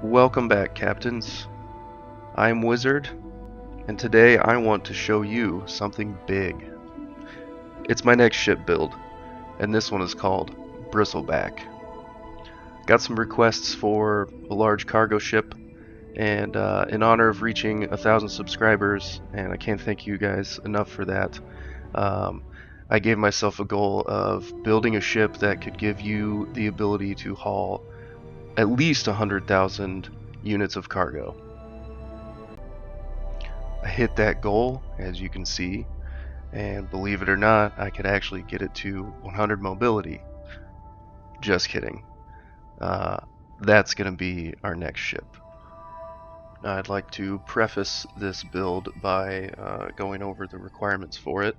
Welcome back, Captains. I'm Wizard, and today I want to show you something big. It's my next ship build, and this one is called Bristleback. Got some requests for a large cargo ship, and in honor of reaching 1,000 subscribers, and I can't thank you guys enough for that, um, I gave myself a goal of building a ship that could give you the ability to haul at least 100,000 units of cargo. I hit that goal, as you can see, and believe it or not, I could actually get it to 100 mobility. Just kidding. Uh, that's going to be our next ship. I'd like to preface this build by going over the requirements for it.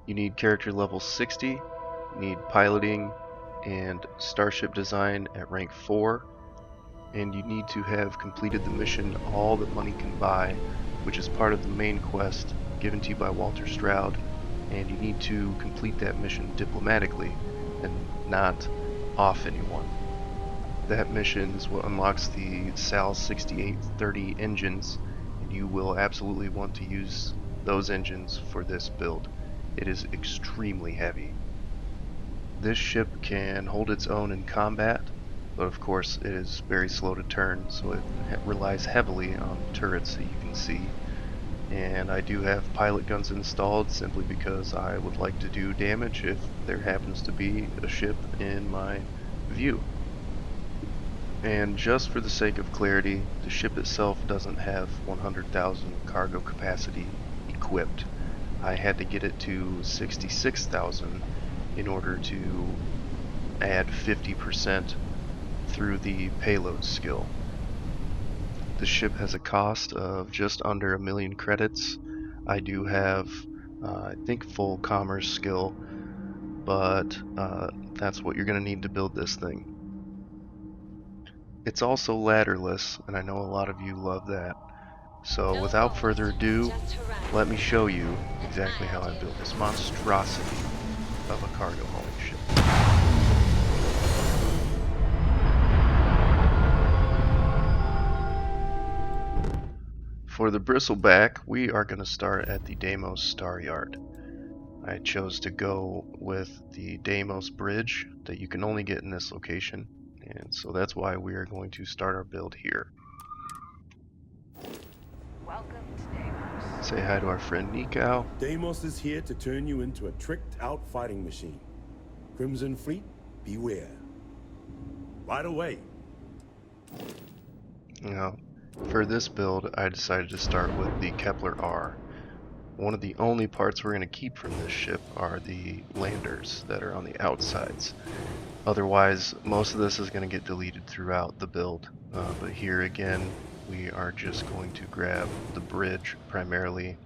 You need character level 60, you need piloting and Starship Design at rank 4, and you need to have completed the mission All That Money Can Buy, which is part of the main quest given to you by Walter Stroud, and you need to complete that mission diplomatically and not off anyone. That mission is what unlocks the SAL 6830 engines, and you will absolutely want to use those engines for this build. It is extremely heavy. This ship can hold its own in combat, but of course it is very slow to turn, so it relies heavily on turrets that you can see. And I do have pilot guns installed simply because I would like to do damage if there happens to be a ship in my view. And just for the sake of clarity, the ship itself doesn't have 100,000 cargo capacity equipped. I had to get it to 66,000 in order to add 50% through the payload skill. The ship has a cost of just under 1,000,000 credits. I do have, I think, full commerce skill, but that's what you're going to need to build this thing. It's also ladderless, and I know a lot of you love that. So without further ado, let me show you exactly how I built this monstrosity of a cargo hauling ship. For the Bristleback, we are going to start at the Deimos Star Yard. I chose to go with the Deimos Bridge that you can only get in this location, and so that's why we are going to start our build here. Welcome to Deimos. Say hi to our friend Nico. Deimos is here to turn you into a tricked-out fighting machine. Crimson Fleet, beware. Right away. Now, for this build, I decided to start with the Kepler R. One of the only parts we're going to keep from this ship are the landers that are on the outsides. Otherwise, most of this is going to get deleted throughout the build. But here again, we are just going to grab the bridge primarily.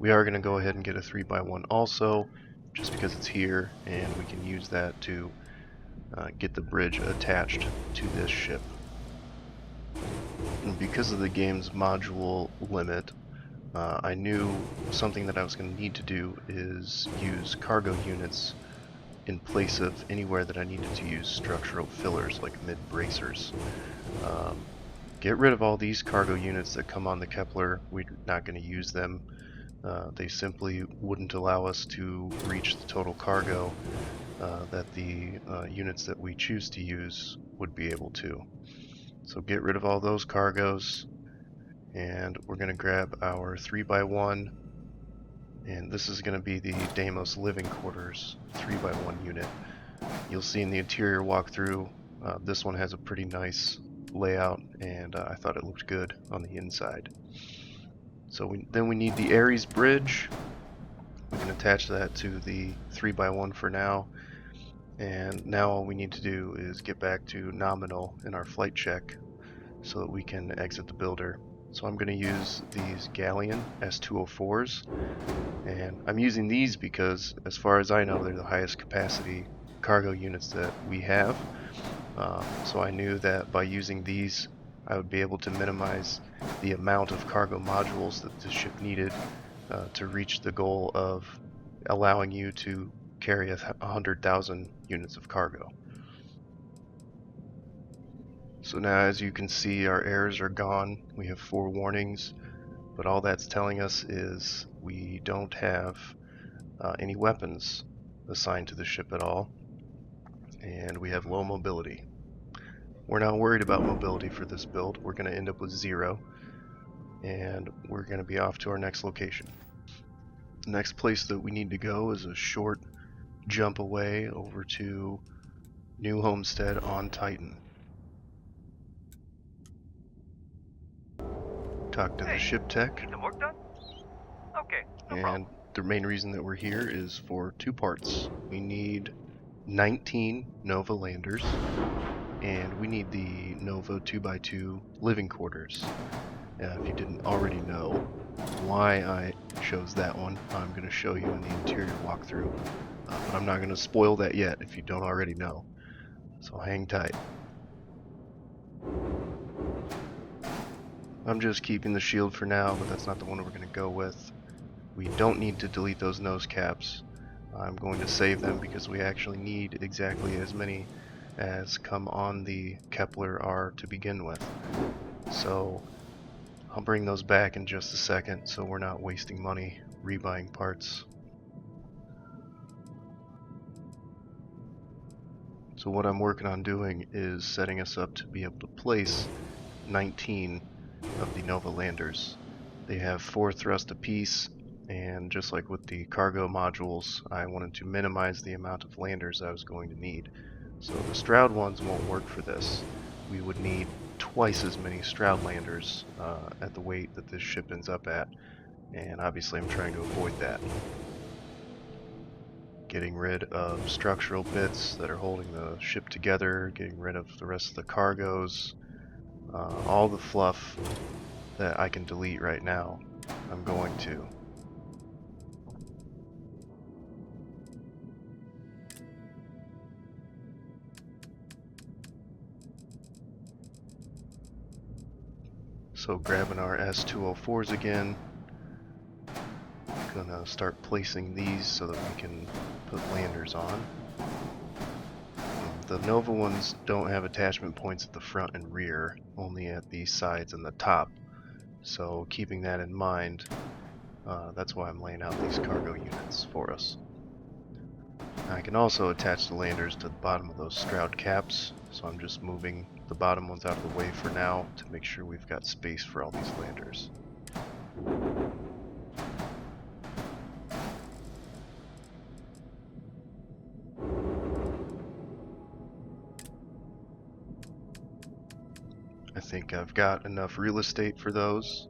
We are going to go ahead and get a 3x1 also, just because it's here, and we can use that to get the bridge attached to this ship. And because of the game's module limit, I knew something that I was going to need to do is use cargo units in place of anywhere that I needed to use structural fillers like mid-bracers. Get rid of all these cargo units that come on the Kepler. We're not going to use them. They simply wouldn't allow us to reach the total cargo that the units that we choose to use would be able to. So get rid of all those cargoes, and we're going to grab our 3x1, and this is going to be the Deimos Living Quarters 3x1 unit. You'll see in the interior walkthrough, this one has a pretty nice layout, and I thought it looked good on the inside. So then we need the Ares Bridge. We can attach that to the 3x1 for now, and now all we need to do is get back to nominal in our flight check so that we can exit the builder. So I'm going to use these Galleon S204s, and I'm using these because, as far as I know, they're the highest capacity cargo units that we have. So I knew that by using these, I would be able to minimize the amount of cargo modules that the ship needed to reach the goal of allowing you to carry 100,000 units of cargo. So now, as you can see, our errors are gone. We have 4 warnings, but all that's telling us is we don't have any weapons assigned to the ship at all, and we have low mobility. We're not worried about mobility for this build. We're going to end up with 0, and we're going to be off to our next location. The next place that we need to go is a short jump away over to New Homestead on Titan. Talk to the ship tech, Need some work done? Okay, no and problem. the main reason that we're here is for 2 parts. We need 19 Nova landers, and we need the Nova 2x2 living quarters. If you didn't already know why I chose that one, I'm going to show you in the interior walkthrough, but I'm not going to spoil that yet if you don't already know, so hang tight. I'm just keeping the shield for now, but that's not the one we're going to go with. We don't need to delete those nose caps. I'm going to save them because we actually need exactly as many as come on the Kepler R to begin with. So I'll bring those back in just a second so we're not wasting money rebuying parts. So what I'm working on doing is setting us up to be able to place 19 of the Nova landers. They have 4 thrust apiece, and just like with the cargo modules, I wanted to minimize the amount of landers I was going to need. So the Stroud ones won't work for this. We would need twice as many Stroud landers at the weight that this ship ends up at, and obviously I'm trying to avoid that. Getting rid of structural bits that are holding the ship together, getting rid of the rest of the cargoes, all the fluff that I can delete right now, I'm going to. So grabbing our S204s again, gonna start placing these so that we can put landers on. The Nova ones don't have attachment points at the front and rear, only at the sides and the top. So keeping that in mind, that's why I'm laying out these cargo units for us. I can also attach the landers to the bottom of those Stroud caps, so I'm just moving the bottom ones out of the way for now to make sure we've got space for all these landers. I think I've got enough real estate for those.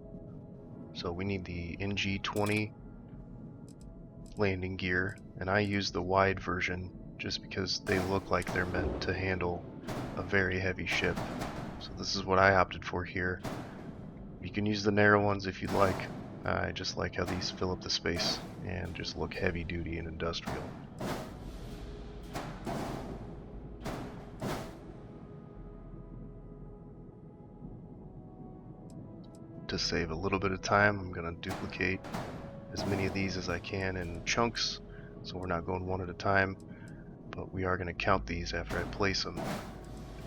So we need the NG-20 landing gear, and I use the wide version just because they look like they're meant to handle a very heavy ship. So this is what I opted for here. You can use the narrow ones if you'd like. I just like how these fill up the space and just look heavy duty and industrial. To save a little bit of time, I'm going to duplicate as many of these as I can in chunks, so we're not going one at a time, but we are going to count these after I place them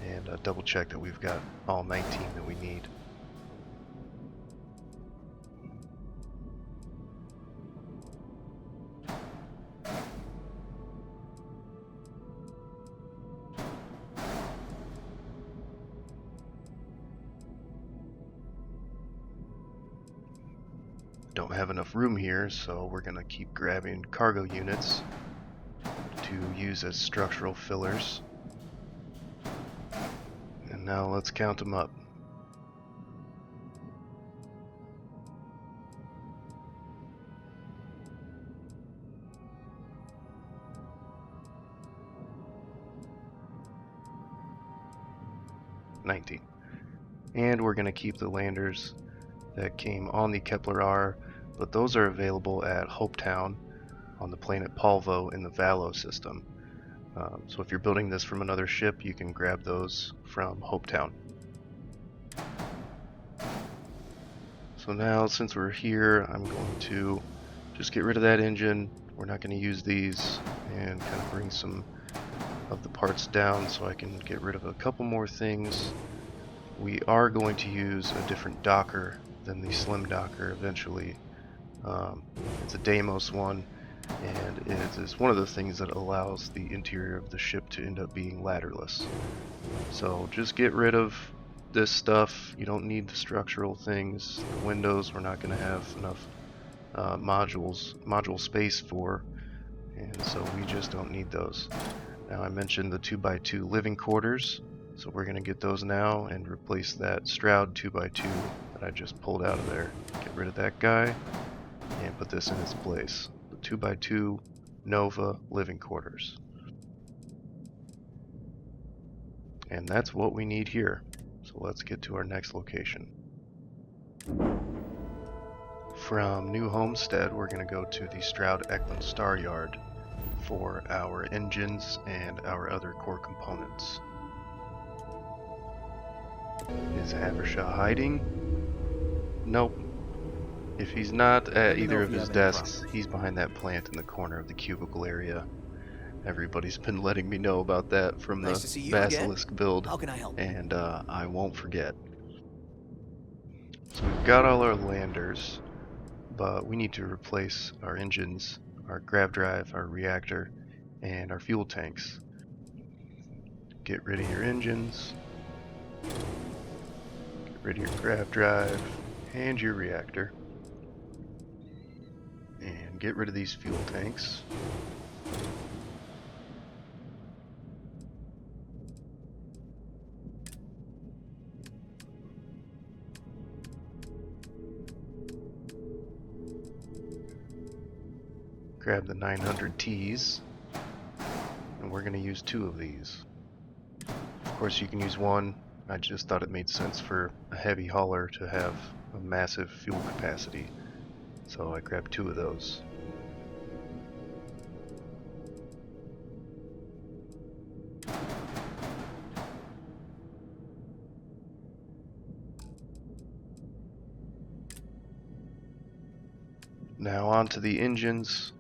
and double check that we've got all 19 that we need. Don't have enough room here, so we're going to keep grabbing cargo units to use as structural fillers. And now let's count them up. And we're going to keep the landers that came on the Kepler R, but those are available at Hopetown on the planet Polvo in the Valo system. So if you're building this from another ship, you can grab those from Hopetown. So now, since we're here, I'm going to just get rid of that engine. We're not going to use these, and kind of bring some of the parts down so I can get rid of a couple more things We are going to use a different docker than the slim docker eventually. It's a Deimos one, and it is one of the things that allows the interior of the ship to end up being ladderless. So just get rid of this stuff. You don't need the structural things. The windows we're not going to have enough module space for, and so we just don't need those. Now, I mentioned the 2x2 living quarters, so we're going to get those now and replace that Stroud 2x2 that I just pulled out of there. Get rid of that guy and put this in its place. The 2x2 Nova living quarters. And that's what we need here. So let's get to our next location. From New Homestead, we're going to go to the Stroud Eklund Star Yard for our engines and our other core components. Is Havershaw hiding? Nope. If he's not at either of his desks, he's behind that plant in the corner of the cubicle area. Everybody's been letting me know about that from the Basilisk build, How can I help? and I won't forget. So we've got all our landers, but we need to replace our engines, our grav drive, our reactor, and our fuel tanks. Get rid of your engines, get rid of your grav drive, and your reactor, and get rid of these fuel tanks. Grab the 900 Ts, and we're going to use 2 of these. Of course, you can use 1. I just thought it made sense for a heavy hauler to have a massive fuel capacity, so I grabbed 2 of those. Now on to the engines.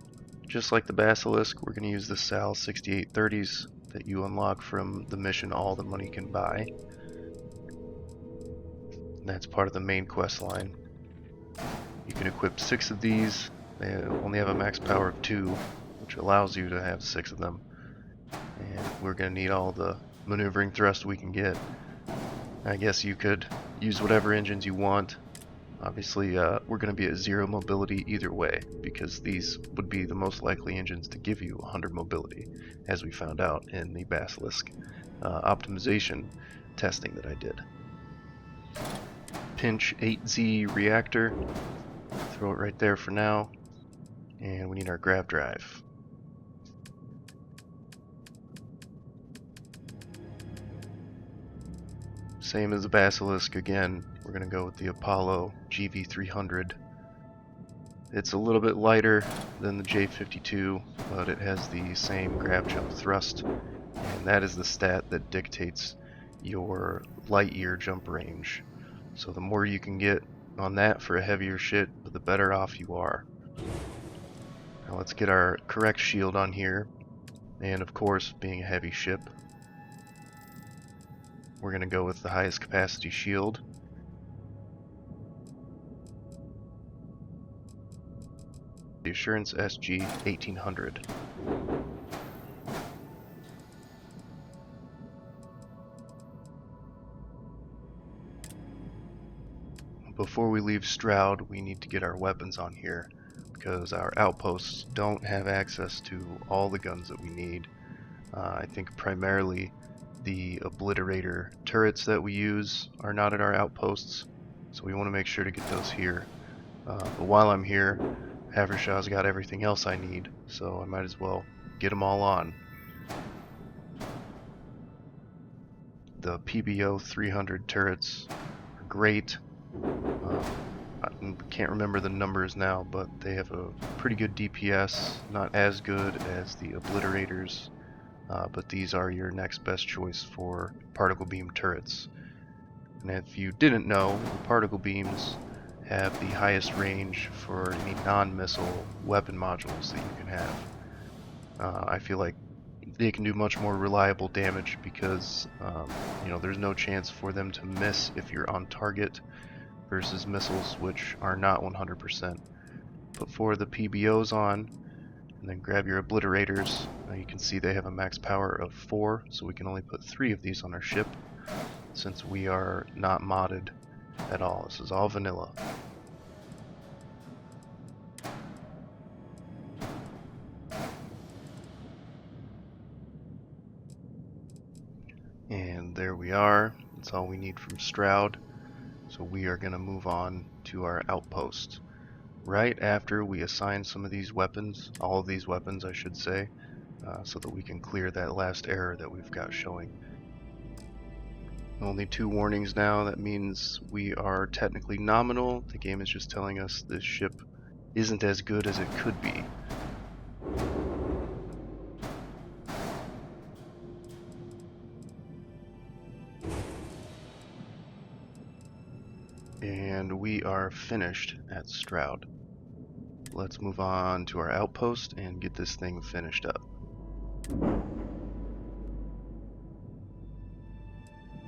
Just like the Basilisk, we're going to use the SAL 6830s that you unlock from the mission All the Money Can Buy. And that's part of the main quest line. You can equip 6 of these. They only have a max power of 2, which allows you to have 6 of them. And we're going to need all the maneuvering thrust we can get. I guess you could use whatever engines you want. Obviously, we're going to be at 0 mobility either way, because these would be the most likely engines to give you 100 mobility, as we found out in the Basilisk optimization testing that I did. Pinch 8Z reactor, throw it right there for now, and we need our grav drive. Same as the Basilisk again, we're going to go with the Apollo GV300. It's a little bit lighter than the J52, but it has the same grav jump thrust, and that is the stat that dictates your light year jump range. So the more you can get on that for a heavier ship, the better off you are. Now let's get our correct shield on here, and of course, being a heavy ship, we're going to go with the highest capacity shield. The Assurance SG 1800. Before we leave Stroud, we need to get our weapons on here, because our outposts don't have access to all the guns that we need. I think primarily the obliterator turrets that we use are not at our outposts, so we want to make sure to get those here. But while I'm here, Havershaw's got everything else I need, so I might as well get them all on. The PBO 300 turrets are great. I can't remember the numbers now, but they have a pretty good DPS, not as good as the obliterators, but these are your next best choice for particle beam turrets. And if you didn't know, the particle beams have the highest range for any non-missile weapon modules that you can have. I feel like they can do much more reliable damage because there's no chance for them to miss if you're on target versus missiles which are not 100%. Put 4 of the PBOs on and then grab your obliterators. You can see they have a max power of 4, so we can only put 3 of these on our ship since we are not modded at all. This is all vanilla. And there we are. That's all we need from Stroud. So we are going to move on to our outpost. Right after we assign some of these weapons, all of these weapons I should say, so that we can clear that last error that we've got showing. Only 2 warnings now. That means we are technically nominal. The game is just telling us this ship isn't as good as it could be. And we are finished at Stroud. Let's move on to our outpost and get this thing finished up.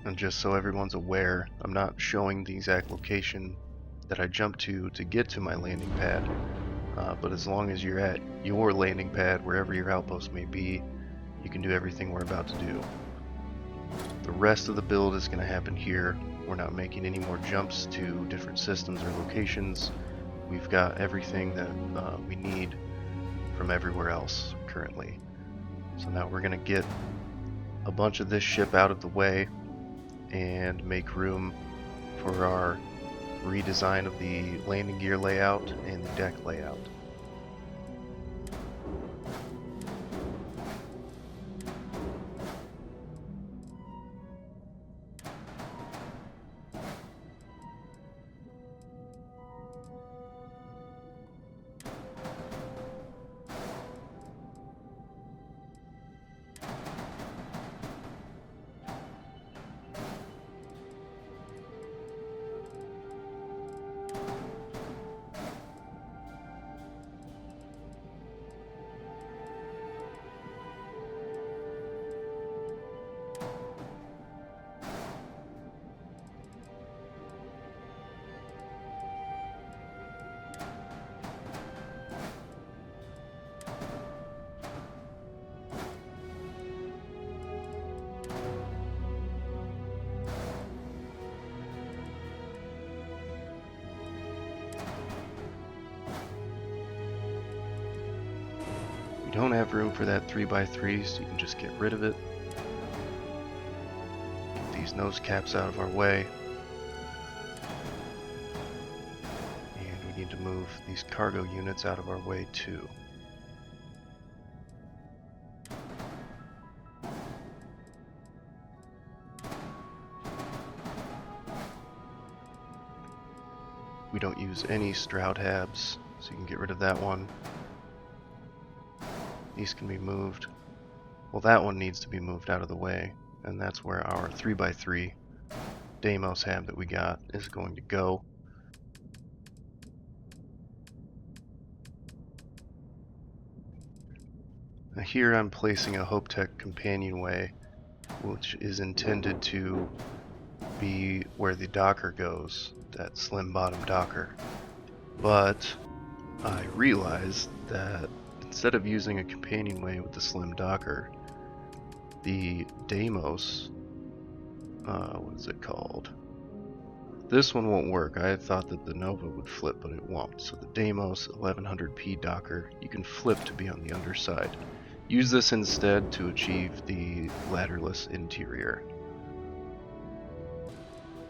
And just so everyone's aware, I'm not showing the exact location that I jumped to get to my landing pad, but as long as you're at your landing pad, wherever your outpost may be, you can do everything we're about to do. The rest of the build is going to happen here. We're not making any more jumps to different systems or locations. We've got everything that we need from everywhere else currently. So now we're going to get a bunch of this ship out of the way and make room for our redesign of the landing gear layout and the deck layout. We don't have room for that 3x3, so you can just get rid of it. Get these nose caps out of our way. And we need to move these cargo units out of our way too. We don't use any Stroud habs, so you can get rid of that one. These can be moved. Well, that one needs to be moved out of the way, and that's where our 3x3 Deimos hab that we got is going to go. Now here I'm placing a HopeTech companionway, which is intended to be where the docker goes, that slim bottom docker. But I realized that instead of using a companionway with the slim docker, the Deimos, what is it called? This one won't work. I had thought that the Nova would flip, but it won't. So the Deimos 1100p docker, you can flip to be on the underside. Use this instead to achieve the ladderless interior.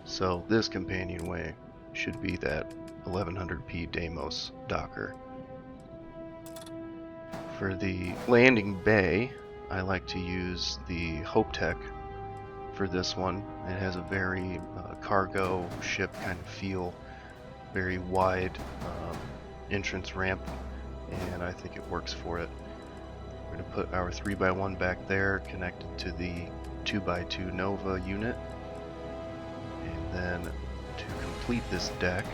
So this companionway should be that 1100p Deimos docker. For the landing bay, I like to use the HopeTech for this one. It has a very cargo ship kind of feel, very wide entrance ramp, and I think it works for it. We're going to put our 3x1 back there connected to the 2x2 Nova unit, and then to complete this deck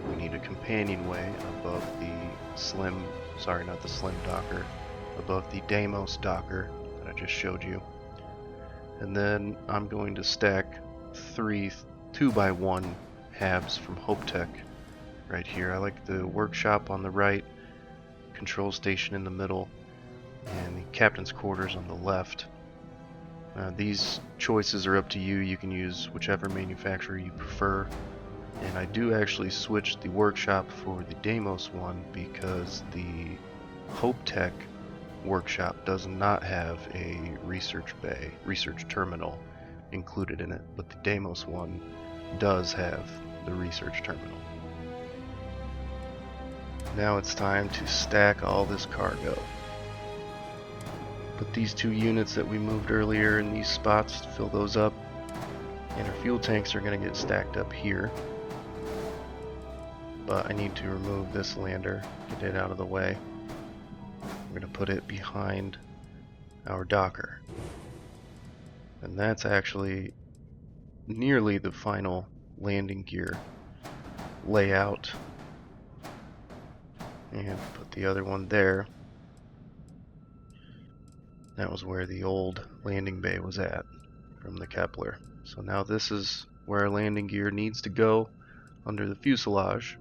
we need a companionway above the slim, sorry, not the slim docker, above the Deimos docker that I just showed you. And then I'm going to stack 3 2x1 habs from Hope Tech right here. I like the workshop on the right, control station in the middle, and the captain's quarters on the left. These choices are up to you. You can use whichever manufacturer you prefer. And I do actually switch the workshop for the Deimos one because the Hope Tech workshop does not have a research bay, research terminal included in it, but the Deimos one does have the research terminal. Now it's time to stack all this cargo. Put these 2 units that we moved earlier in these spots, fill those up, and our fuel tanks are going to get stacked up here. But I need to remove this lander, get it out of the way. We're going to put it behind our docker. And that's actually nearly the final landing gear layout. And put the other one there. That was where the old landing bay was at from the Kepler. So now this is where our landing gear needs to go under the fuselage.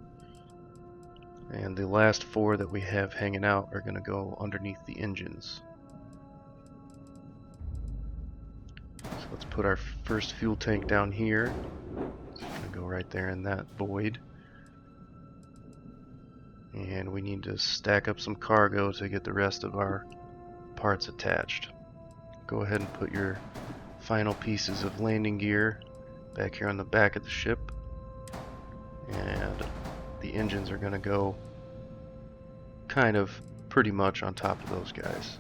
And the last 4 that we have hanging out are going to go underneath the engines. So let's put our first fuel tank down here. It's going to go right there in that void. And we need to stack up some cargo to get the rest of our parts attached. Go ahead and put your final pieces of landing gear back here on the back of the ship. And the engines are going to go kind of pretty much on top of those guys.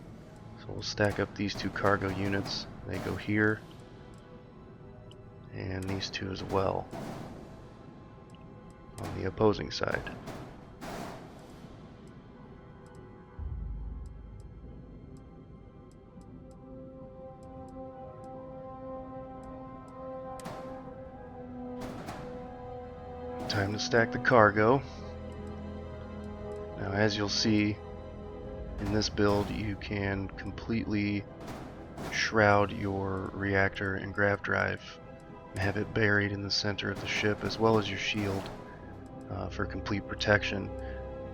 So we'll stack up these 2 cargo units. They go here, and these 2 as well on the opposing side. Time to stack the cargo. Now, as you'll see in this build, you can completely shroud your reactor and grav drive and have it buried in the center of the ship, as well as your shield, for complete protection.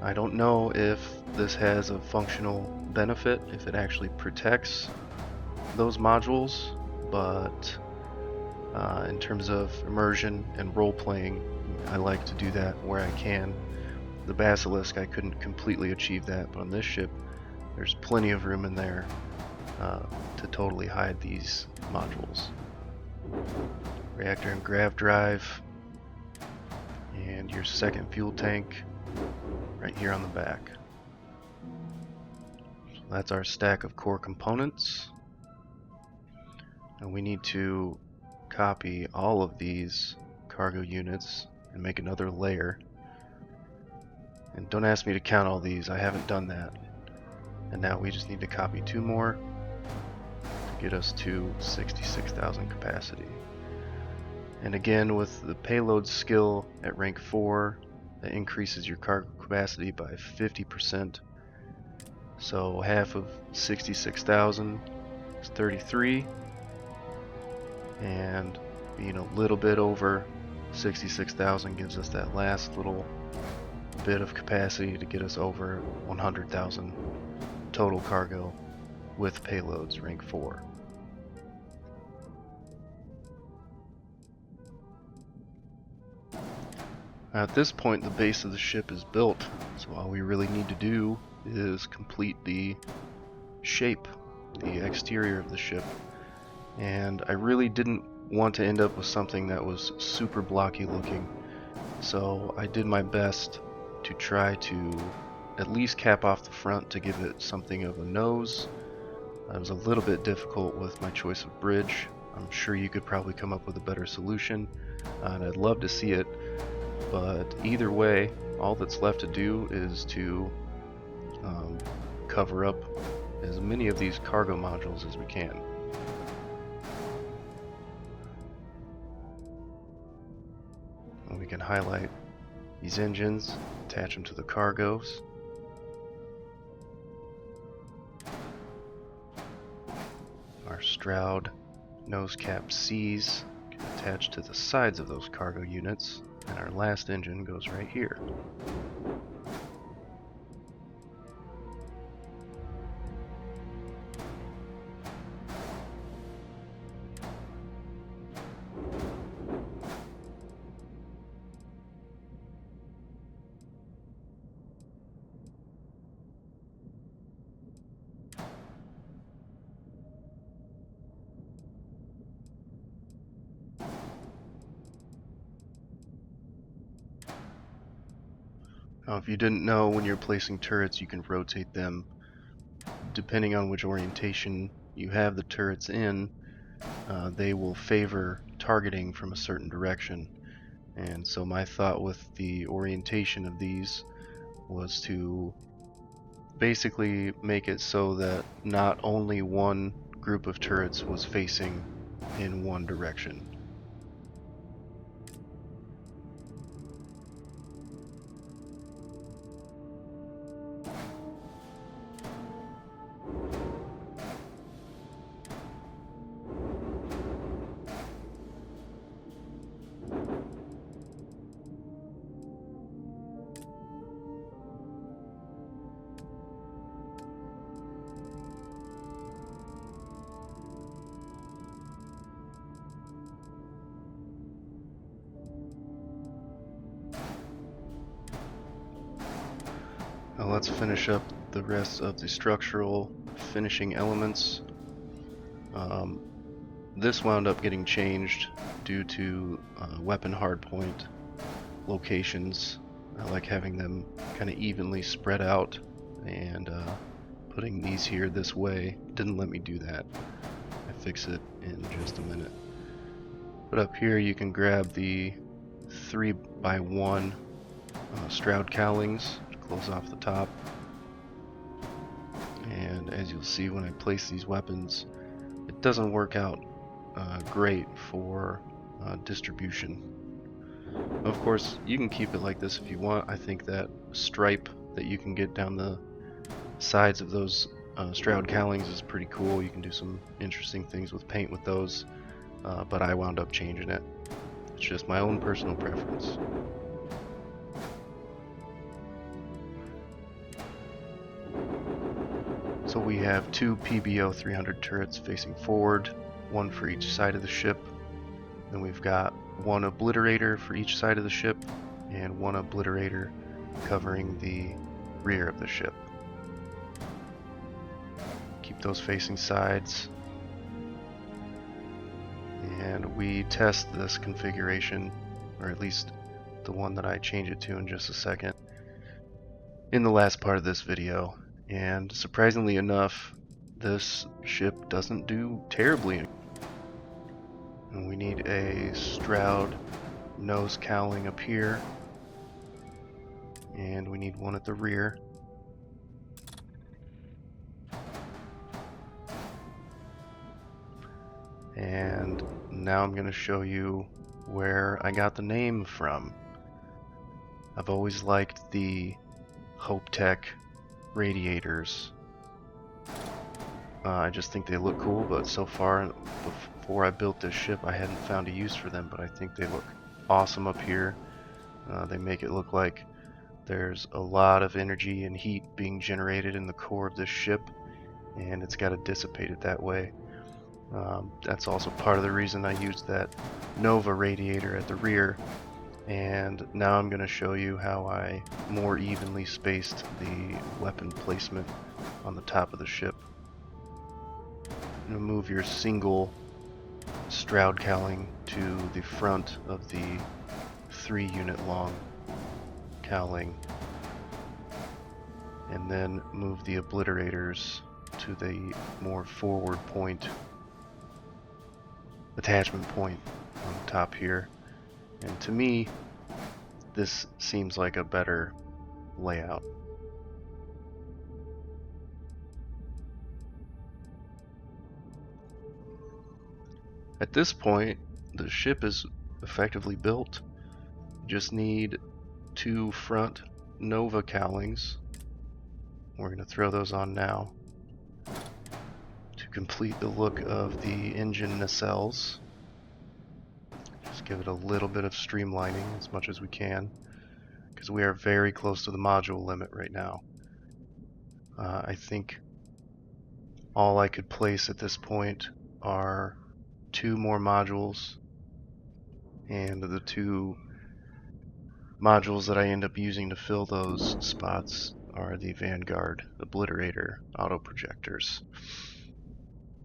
I don't know if this has a functional benefit, if it actually protects those modules, but in terms of immersion and role-playing, I like to do that where I can. The Basilisk, I couldn't completely achieve that, but on this ship there's plenty of room in there to totally hide these modules. Reactor and grav drive, and your second fuel tank right here on the back. So that's our stack of core components, and we need to copy all of these cargo units and make another layer. And don't ask me to count all these, I haven't done that. And now we just need to copy 2 more to get us to 66,000 capacity. And again, with the payload skill at rank 4, that increases your cargo capacity by 50%. So half of 66,000 is 33, and being a little bit over 66,000 gives us that last little bit of capacity to get us over 100,000 total cargo with payloads rank 4. At this point, the base of the ship is built, so all we really need to do is complete the shape, the exterior of the ship. And I really didn't want to end up with something that was super blocky looking, so I did my best to try to at least cap off the front to give it something of a nose. It was a little bit difficult with my choice of bridge. I'm sure you could probably come up with a better solution, and I'd love to see it. But either way, all that's left to do is to cover up as many of these cargo modules as we can. And we can highlight these engines, attach them to the cargos. Stroud nose cap C's can attach to the sides of those cargo units, and our last engine goes right here. Now, if you didn't know, when you're placing turrets, you can rotate them depending on which orientation you have the turrets in. They will favor targeting from a certain direction. And so my thought with the orientation of these was to basically make it so that not only one group of turrets was facing in one direction. Now let's finish up the rest of the structural finishing elements. This wound up getting changed due to weapon hardpoint locations. I like having them kind of evenly spread out, and putting these here this way didn't let me do that. I'll fix it in just a minute. But up here you can grab the 3x1 Stroud cowlings to close off the top. And as you'll see when I place these weapons, it doesn't work out great for distribution. Of course, you can keep it like this if you want. I think that stripe that you can get down the sides of those Stroud cowlings is pretty cool. You can do some interesting things with paint with those, but I wound up changing it. It's just my own personal preference. So we have two PBO 300 turrets facing forward, one for each side of the ship. Then we've got one obliterator for each side of the ship, and one obliterator covering the rear of the ship. Keep those facing sides. And we test this configuration, or at least the one that I change it to in just a second, in the last part of this video. And surprisingly enough, this ship doesn't do terribly. And we need a Stroud nose cowling up here, and we need one at the rear. And now I'm going to show you where I got the name from. I've always liked the Hope Tech radiators. I just think they look cool, but so far, before I built this ship, I hadn't found a use for them, but I think they look awesome up here. They make it look like there's a lot of energy and heat being generated in the core of this ship, and it's got to dissipate it that way. That's also part of the reason I used that Nova radiator at the rear. And now I'm going to show you how I more evenly spaced the weapon placement on the top of the ship. You're going to move your single Stroud cowling to the front of the 3-unit long cowling, and then move the obliterators to the more forward point, attachment point on the top here. And to me, this seems like a better layout. At this point, the ship is effectively built. You just need 2 front Nova cowlings. We're going to throw those on now to complete the look of the engine nacelles. Just give it a little bit of streamlining as much as we can, because we are very close to the module limit right now. I think all I could place at this point are 2 more modules, and the 2 modules that I end up using to fill those spots are the Vanguard Obliterator auto projectors,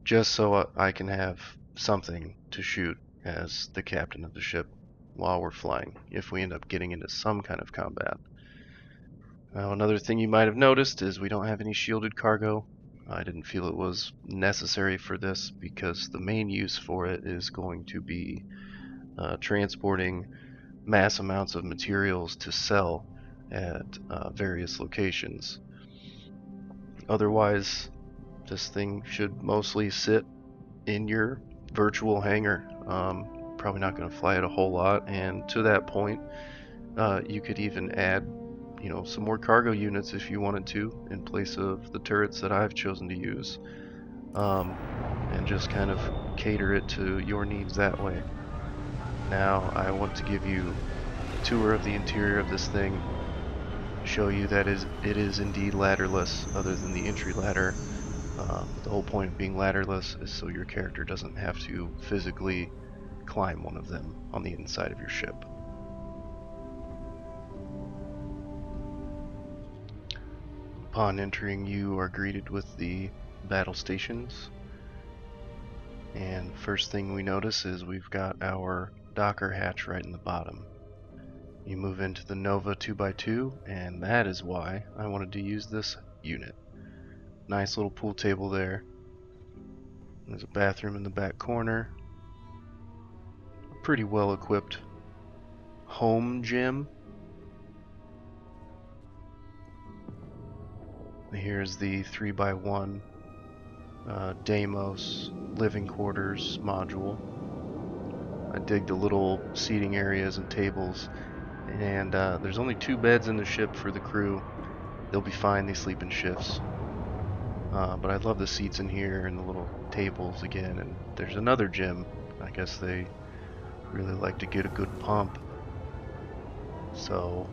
just so I can have something to shoot as the captain of the ship while we're flying, if we end up getting into some kind of combat. Now, another thing you might have noticed is we don't have any shielded cargo. I didn't feel it was necessary for this because the main use for it is going to be transporting mass amounts of materials to sell at various locations. Otherwise, this thing should mostly sit in your virtual hangar. Probably not going to fly it a whole lot, and to that point, you could even add, some more cargo units if you wanted to, in place of the turrets that I've chosen to use, and just kind of cater it to your needs that way. Now, I want to give you a tour of the interior of this thing, show you that it is indeed ladderless, other than the entry ladder. The whole point of being ladderless is so your character doesn't have to physically climb one of them on the inside of your ship. Upon entering, you are greeted with the battle stations, and first thing we notice is we've got our docker hatch right in the bottom. You move into the Nova 2x2, and that is why I wanted to use this unit. Nice little pool table there. There's a bathroom in the back corner. A pretty well equipped home gym. Here's the 3x1 Deimos living quarters module. I dig the little seating areas and tables, and there's only 2 beds in the ship for the crew. They'll be fine, they sleep in shifts. But I love the seats in here and the little tables again, and there's another gym. I guess they really like to get a good pump. So,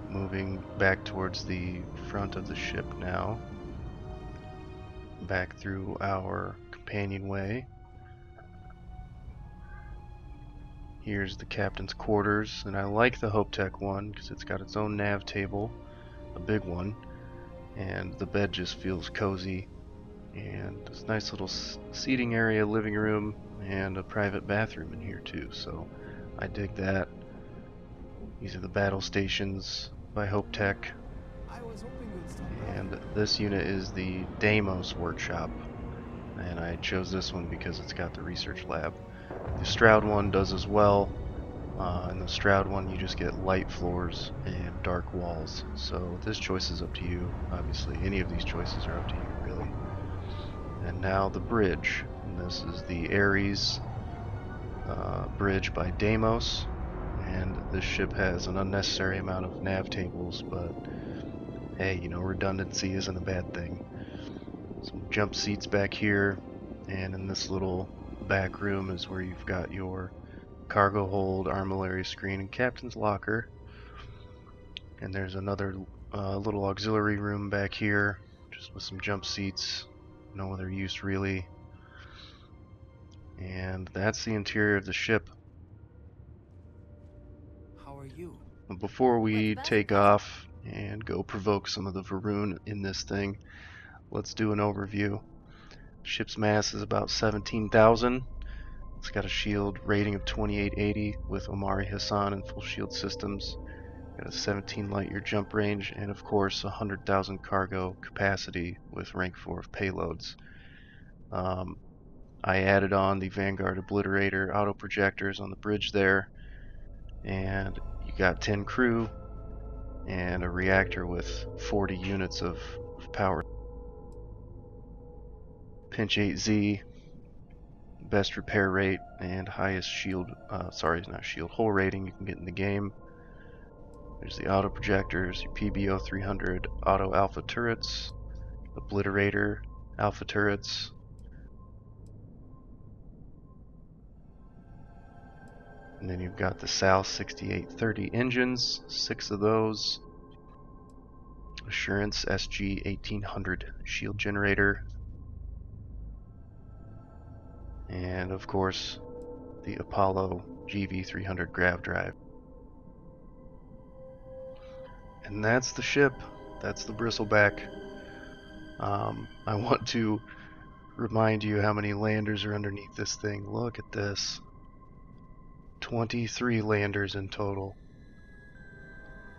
moving back towards the front of the ship now, back through our companionway. Here's the captain's quarters, and I like the HopeTech one because it's got its own nav table, a big one, and the bed just feels cozy. And this nice little seating area, living room, and a private bathroom in here too, so I dig that. These are the battle stations by HopeTech. And this unit is the Deimos workshop, and I chose this one because it's got the research lab. The Stroud one does as well. In the Stroud one you just get light floors and dark walls, so this choice is up to you. Obviously any of these choices are up to you, really. And now the bridge, and this is the Ares bridge by Deimos, and this ship has an unnecessary amount of nav tables, but hey, redundancy isn't a bad thing. Some jump seats back here, and in this little back room is where you've got your cargo hold, armillary screen, and captain's locker. And there's another little auxiliary room back here, just with some jump seats, no other use really. And that's the interior of the ship. How are you? Before we take off and go provoke some of the Varun in this thing, let's do an overview. Ship's mass is about 17,000. It's got a shield rating of 2880 with Omari Hassan and full shield systems. Got a 17 light year jump range, and of course 100,000 cargo capacity with rank 4 of payloads. I added on the Vanguard Obliterator auto projectors on the bridge there, and you got 10 crew and a reactor with 40 units of power. Pinch 8Z, best repair rate, and highest shield, hull rating you can get in the game. There's the auto projectors, your PBO 300 auto alpha turrets, Obliterator, alpha turrets. And then you've got the South 6830 engines, 6 of those. Assurance SG 1800 shield generator. And of course, the Apollo GV300 grav drive. And that's the ship. That's the Bristleback. I want to remind you how many landers are underneath this thing. Look at this. 23 landers in total.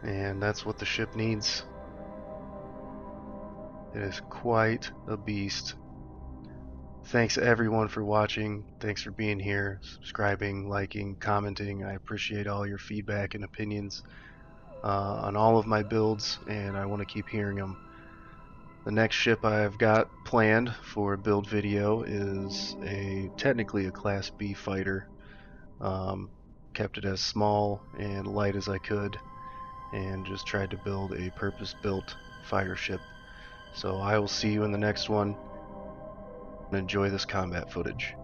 And that's what the ship needs. It is quite a beast. Thanks everyone for watching. Thanks for being here, subscribing, liking, commenting. I appreciate all your feedback and opinions on all of my builds, and I want to keep hearing them. The next ship I've got planned for a build video is technically a Class B fighter. Kept it as small and light as I could, and just tried to build a purpose-built fighter ship. So I will see you in the next one. Enjoy this combat footage.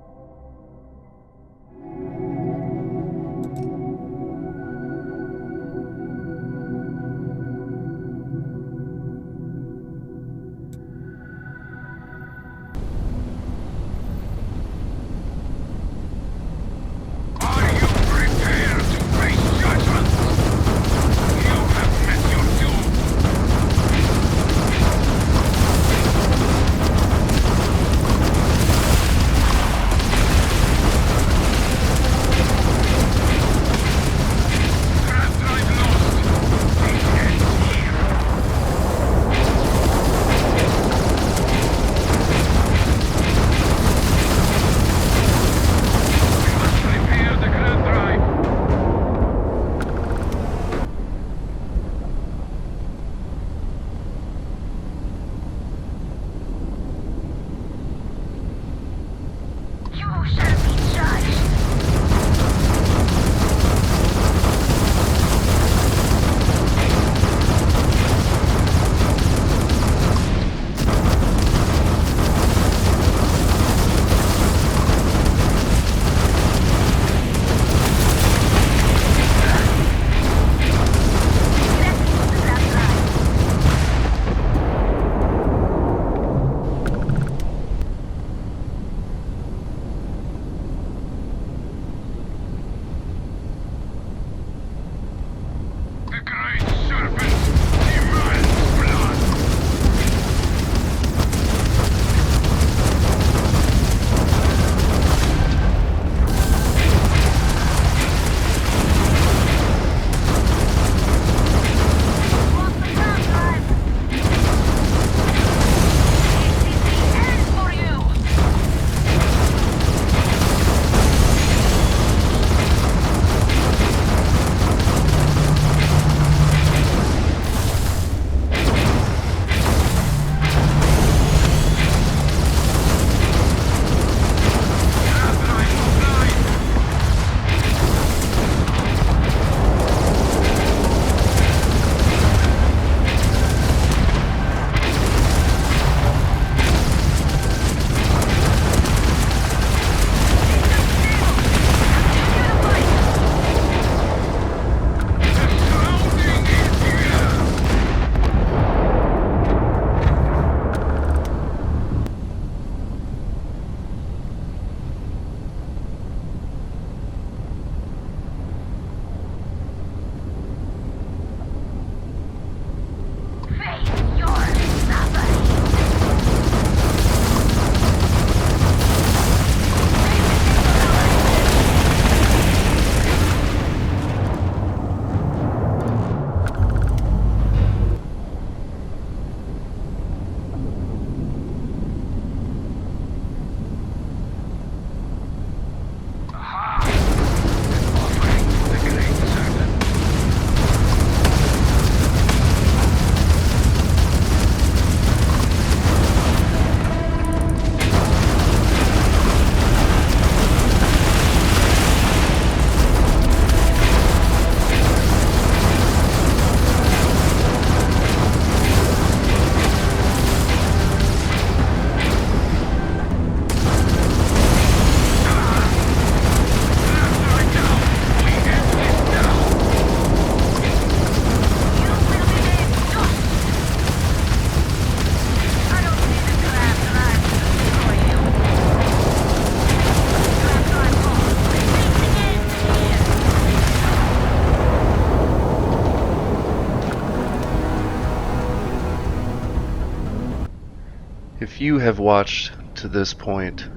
if you have watched to this point,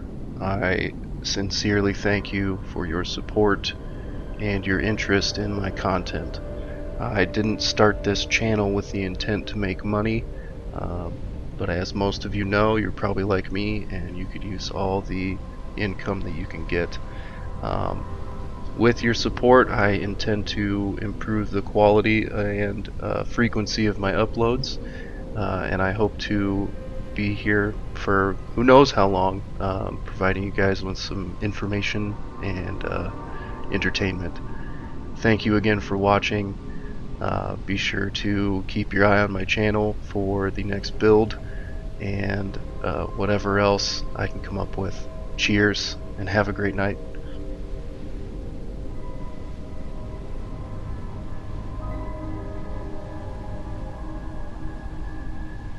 I sincerely thank you for your support and your interest in my content. I didn't start this channel with the intent to make money, but as most of you know, you're probably like me and you could use all the income that you can get. With your support, I intend to improve the quality and frequency of my uploads, and I hope to be here for who knows how long, providing you guys with some information and entertainment. Thank you again for watching. Be sure to keep your eye on my channel for the next build and whatever else I can come up with. Cheers and have a great night.